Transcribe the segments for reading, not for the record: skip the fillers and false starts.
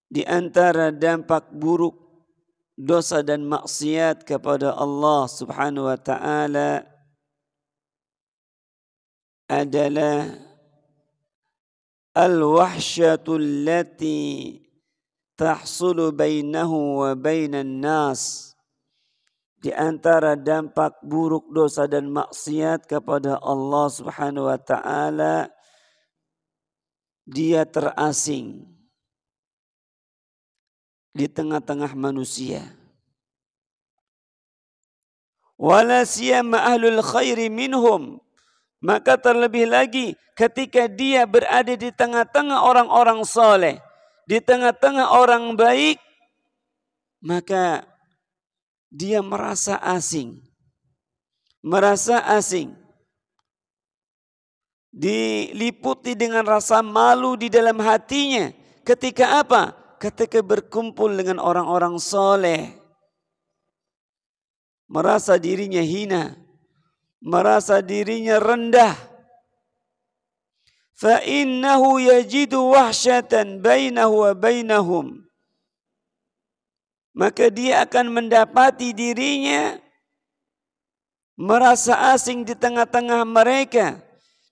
Di antara dampak buruk dosa dan maksiat kepada Allah Subhanahu wa taala adalah al-wahsyatul lati tahsulu bainahu wa bainan nas. Di antara dampak buruk dosa dan maksiat kepada Allah Subhanahu wa taala, dia terasing di tengah-tengah manusia. Wala siyama ahlul khairi minhum. Maka terlebih lagi ketika dia berada di tengah-tengah orang-orang soleh, di tengah-tengah orang baik, maka dia merasa asing. Merasa asing. Diliputi dengan rasa malu di dalam hatinya. Ketika apa? Ketika berkumpul dengan orang-orang soleh. Merasa dirinya hina. Merasa dirinya rendah. فَإِنَّهُ يَجِدُ وَحْشَةً بَيْنَهُ وَبَيْنَهُمْ. Maka dia akan mendapati dirinya merasa asing di tengah-tengah mereka,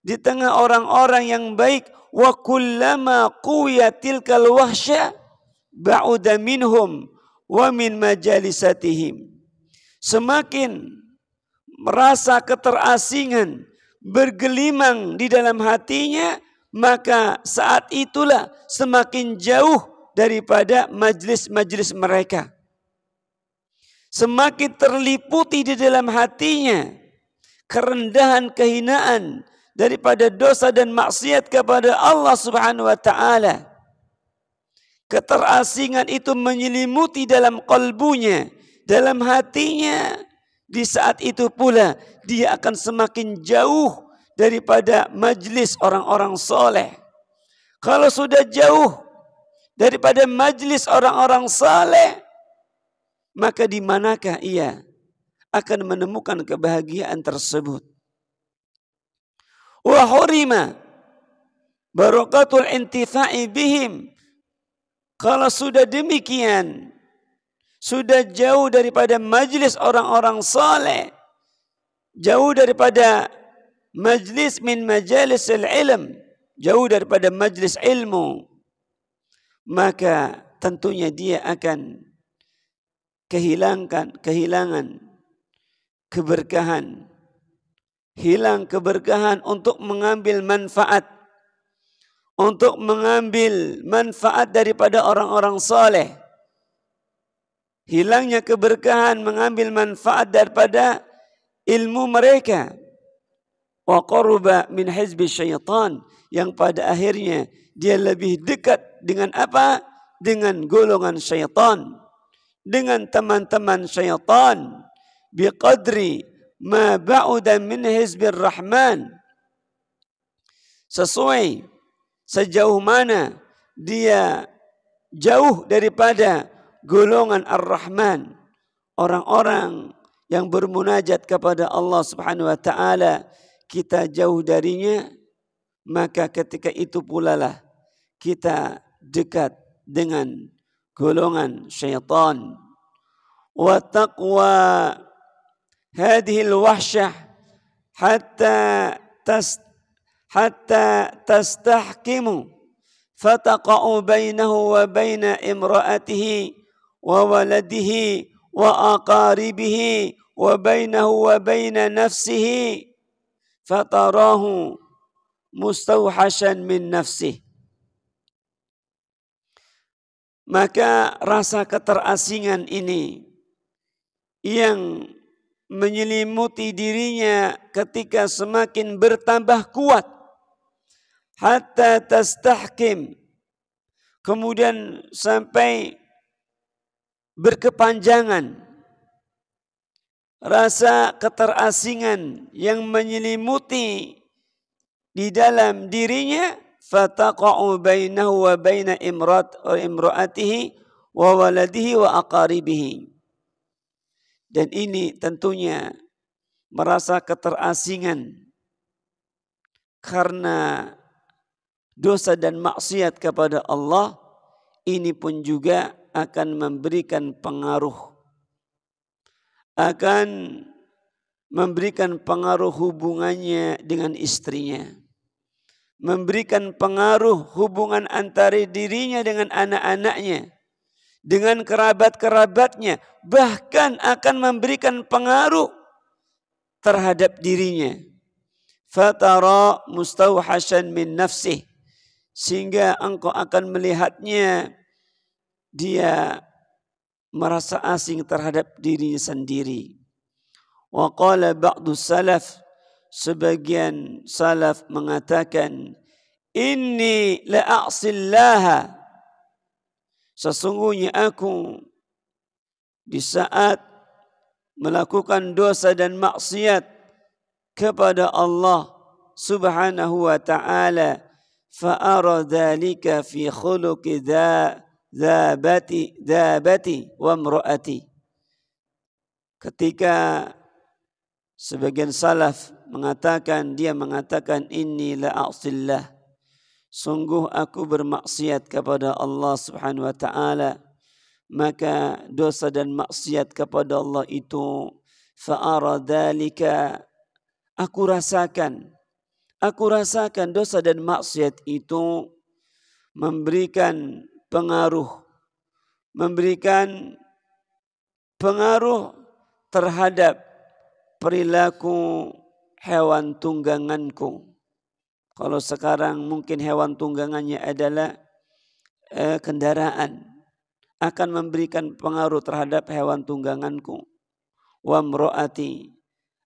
di tengah orang-orang yang baik. وَكُلَّمَا قُوِيَتْ تِلْكَ الْوَحْشَةِ بَعُدَ مِنْهُمْ وَمِنْ مَجَالِسَتِهِمْ. Semakin merasa keterasingan bergelimang di dalam hatinya, maka saat itulah semakin jauh daripada majlis-majlis mereka. Semakin terliputi di dalam hatinya kerendahan, kehinaan daripada dosa dan maksiat kepada Allah Subhanahu wa taala. Keterasingan itu menyelimuti dalam kalbunya, dalam hatinya. Di saat itu pula dia akan semakin jauh daripada majlis orang-orang soleh. Kalau sudah jauh daripada majlis orang-orang soleh, maka di manakah ia akan menemukan kebahagiaan tersebut? Wa hurima barakatul intifa'i bihim. Kalau sudah demikian, sudah jauh daripada majlis orang-orang saleh, jauh daripada majlis min majalisil ilm, jauh daripada majlis ilmu, maka tentunya dia akan kehilangan keberkahan, hilang keberkahan untuk mengambil manfaat, daripada orang-orang saleh. Hilangnya keberkahan mengambil manfaat daripada ilmu mereka. Wa qaruba min hizbi syaitan, yang pada akhirnya dia lebih dekat dengan apa? Dengan golongan syaitan, dengan teman-teman syaitan. Biqadri ma ba'uda min hizbir rahman. Sesuai sejauh mana dia jauh daripada golongan Ar-Rahman, orang-orang yang bermunajat kepada Allah Subhanahu wa taala, kita jauh darinya, maka ketika itu pula lah kita dekat dengan golongan syaitan. Wa taqwa hadhihi al-wahsyah hatta tastahkimu fataqa'u bainahu wa baina imra'atihi wa waladihi wa aqaribihi wa bainahu wa baina nafsihi fatarahu mustawhashan min nafsihi. Maka rasa keterasingan ini yang menyelimuti dirinya ketika semakin bertambah kuat, hatta tastahkim, kemudian sampai berkepanjangan, rasa keterasingan yang menyelimuti di dalam dirinya, fataqa'u bainahu wa baina imra'atihi wa waladihi wa aqaribihi. Dan ini tentunya merasa keterasingan karena dosa dan maksiat kepada Allah ini pun juga akan memberikan pengaruh. Akan memberikan pengaruh hubungannya dengan istrinya. Memberikan pengaruh hubungan antara dirinya dengan anak-anaknya. Dengan kerabat-kerabatnya. Bahkan akan memberikan pengaruh terhadap dirinya. Fatara mustawhashan min nafsih. Sehingga engkau akan melihatnya dia merasa asing terhadap dirinya sendiri. Wa qala ba'du salaf, sebagian salaf mengatakan, inni la'asillaha, sesungguhnya aku di saat melakukan dosa dan maksiat kepada Allah Subhanahu wa ta'ala, fa'ara dhalika fi khuluqi dhabati wa mra'ati. Ketika sebagian salaf mengatakan, dia mengatakan inni la'asillah, sungguh aku bermaksiat kepada Allah Subhanahu wa ta'ala, maka dosa dan maksiat kepada Allah itu fa'ara dhalika, aku rasakan dosa dan maksiat itu memberikan pengaruh terhadap perilaku hewan tungganganku. Kalau sekarang mungkin hewan tunggangannya adalah kendaraan, akan memberikan pengaruh terhadap hewan tungganganku. Wa mro'ati,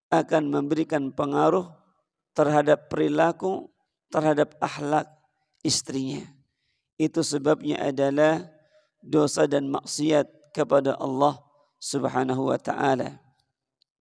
akan memberikan pengaruh terhadap perilaku, terhadap akhlak istrinya. Itu sebabnya adalah dosa dan maksiat kepada Allah Subhanahu wa ta'ala.